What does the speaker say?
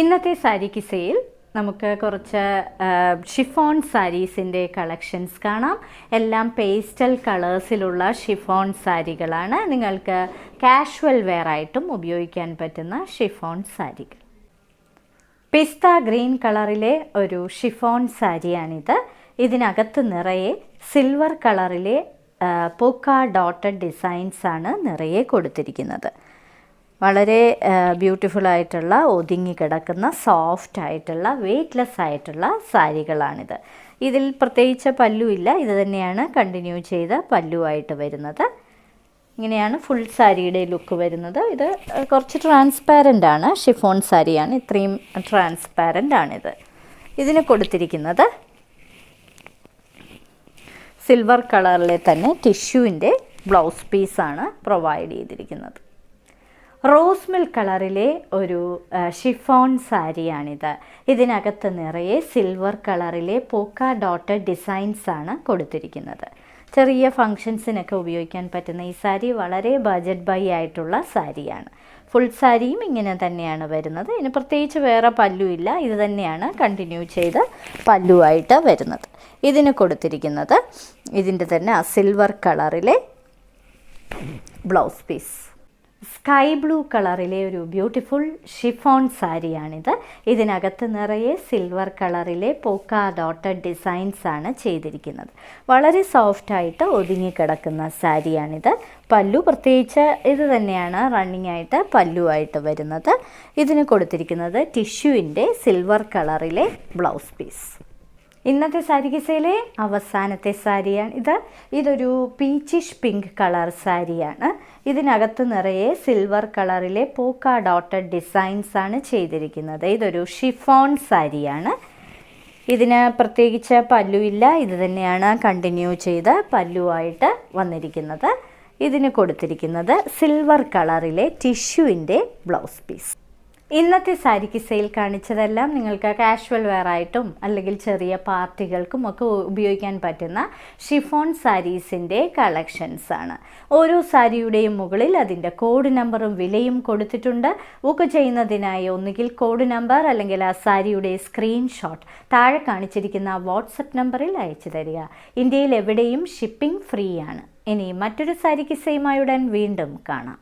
ഇന്നത്തെ സാരി കിസയിൽ നമുക്ക് കുറച്ച് ഷിഫോൺ സാരീസിൻ്റെ കളക്ഷൻസ് കാണാം. എല്ലാം പേസ്റ്റൽ കളേഴ്സിലുള്ള ഷിഫോൺ സാരികളാണ്. നിങ്ങൾക്ക് കാഷ്വൽ വെയർ ആയിട്ടും ഉപയോഗിക്കാൻ പറ്റുന്ന ഷിഫോൺ സാരികൾ. പിസ്ത ഗ്രീൻ കളറിലെ ഒരു ഷിഫോൺ സാരിയാണിത്. ഇതിനകത്ത് നിറയെ സിൽവർ കളറിലെ പോക്ക ഡോട്ടഡ് ഡിസൈൻസ് ആണ് നിറയെ കൊടുത്തിരിക്കുന്നത്. വളരെ ബ്യൂട്ടിഫുൾ ആയിട്ടുള്ള ഒതുങ്ങി കിടക്കുന്ന സോഫ്റ്റ് ആയിട്ടുള്ള വെയ്റ്റ്ലെസ് ആയിട്ടുള്ള സാരികളാണിത്. ഇതിൽ പ്രത്യേകിച്ച് പല്ലുമില്ല, ഇത് തന്നെയാണ് കണ്ടിന്യൂ ചെയ്ത പല്ലുവായിട്ട് വരുന്നത്. ഇങ്ങനെയാണ് ഫുൾ സാരിയുടെ ലുക്ക് വരുന്നത്. ഇത് കുറച്ച് ട്രാൻസ്പാരൻ്റ് ആണ്, ഷിഫോൺ സാരിയാണ്, ഇത്രയും ട്രാൻസ്പാരൻ്റ് ആണിത്. ഇതിന് കൊടുത്തിരിക്കുന്നത് സിൽവർ കളറിലെ തന്നെ ടിഷ്യൂവിൻ്റെ ബ്ലൗസ് പീസാണ് പ്രൊവൈഡ് ചെയ്തിരിക്കുന്നത്. റോസ് മിൽക്ക് കളറിലെ ഒരു ഷിഫോൺ സാരിയാണിത്. ഇതിനകത്ത് നിറയെ സിൽവർ കളറിലെ പോക്ക ഡോട്ടഡ് ഡിസൈൻസ് ആണ് കൊടുത്തിരിക്കുന്നത്. ചെറിയ ഫങ്ഷൻസിനൊക്കെ ഉപയോഗിക്കാൻ പറ്റുന്ന ഈ സാരി വളരെ ബഡ്ജറ്റ് ബൈ ആയിട്ടുള്ള സാരിയാണ്. ഫുൾ സാരിയും ഇങ്ങനെ തന്നെയാണ് വരുന്നത്. ഇതിന് പ്രത്യേകിച്ച് വേറെ പല്ലുമില്ല, ഇത് തന്നെയാണ് കണ്ടിന്യൂ ചെയ്ത് പല്ലുവായിട്ട് വരുന്നത്. ഇതിന് കൊടുത്തിരിക്കുന്നത് ഇതിൻ്റെ തന്നെ ആ സിൽവർ കളറിലെ ബ്ലൗസ് പീസ്. സ്കൈ ബ്ലൂ കളറിലെ ഒരു ബ്യൂട്ടിഫുൾ ഷിഫോൺ സാരിയാണിത്. ഇതിനകത്ത് നിറയെ സിൽവർ കളറിലെ പോക്ക ഡോട്ടഡ് ഡിസൈൻസ് ആണ് ചെയ്തിരിക്കുന്നത്. വളരെ സോഫ്റ്റായിട്ട് ഒതുങ്ങിക്കിടക്കുന്ന സാരിയാണിത്. പല്ലു പ്രത്യേകിച്ച് ഇത് തന്നെയാണ് റണ്ണിങ് ആയിട്ട് പല്ലുവായിട്ട് വരുന്നത്. ഇതിന് കൊടുത്തിരിക്കുന്നത് ടിഷ്യൂവിൻ്റെ സിൽവർ കളറിലെ ബ്ലൗസ് പീസ്. ഇന്നത്തെ സാരി കിസയിലെ അവസാനത്തെ സാരിയാണ് ഇതൊരു പീച്ചിഷ് പിങ്ക് കളർ സാരിയാണ്. ഇതിനകത്ത് നിറയെ സിൽവർ കളറിലെ പോക്ക ഡോട്ടഡ് ഡിസൈൻസ് ആണ് ചെയ്തിരിക്കുന്നത്. ഇതൊരു ഷിഫോൺ സാരിയാണ്. ഇതിന് പ്രത്യേകിച്ച് പല്ലുവില്ല, ഇത് തന്നെയാണ് കണ്ടിന്യൂ ചെയ്ത് പല്ലുവായിട്ട് വന്നിരിക്കുന്നത്. ഇതിന് കൊടുത്തിരിക്കുന്നത് സിൽവർ കളറിലെ ടിഷ്യൂവിൻ്റെ ബ്ലൗസ് പീസ്. ഇന്നത്തെ സാരി കിസയിൽ കാണിച്ചതെല്ലാം നിങ്ങൾക്ക് കാഷ്വൽ വെയർ ആയിട്ടും അല്ലെങ്കിൽ ചെറിയ പാർട്ടികൾക്കും ഒക്കെ ഉപയോഗിക്കാൻ പറ്റുന്ന ഷിഫോൺ സാരീസിൻ്റെ കളക്ഷൻസ് ആണ്. ഓരോ സാരിയുടെയും മുകളിൽ അതിൻ്റെ കോഡ് നമ്പറും വിലയും കൊടുത്തിട്ടുണ്ട്. ബുക്ക് ചെയ്യുന്നതിനായി ഒന്നുകിൽ കോഡ് നമ്പർ അല്ലെങ്കിൽ ആ സാരിയുടെ സ്ക്രീൻഷോട്ട് താഴെ കാണിച്ചിരിക്കുന്ന വാട്സപ്പ് നമ്പറിൽ അയച്ചു തരിക. ഇന്ത്യയിൽ എവിടെയും ഷിപ്പിംഗ് ഫ്രീ ആണ്. ഇനി മറ്റൊരു സാരി കിസയുമായി ഉടൻ വീണ്ടും കാണാം.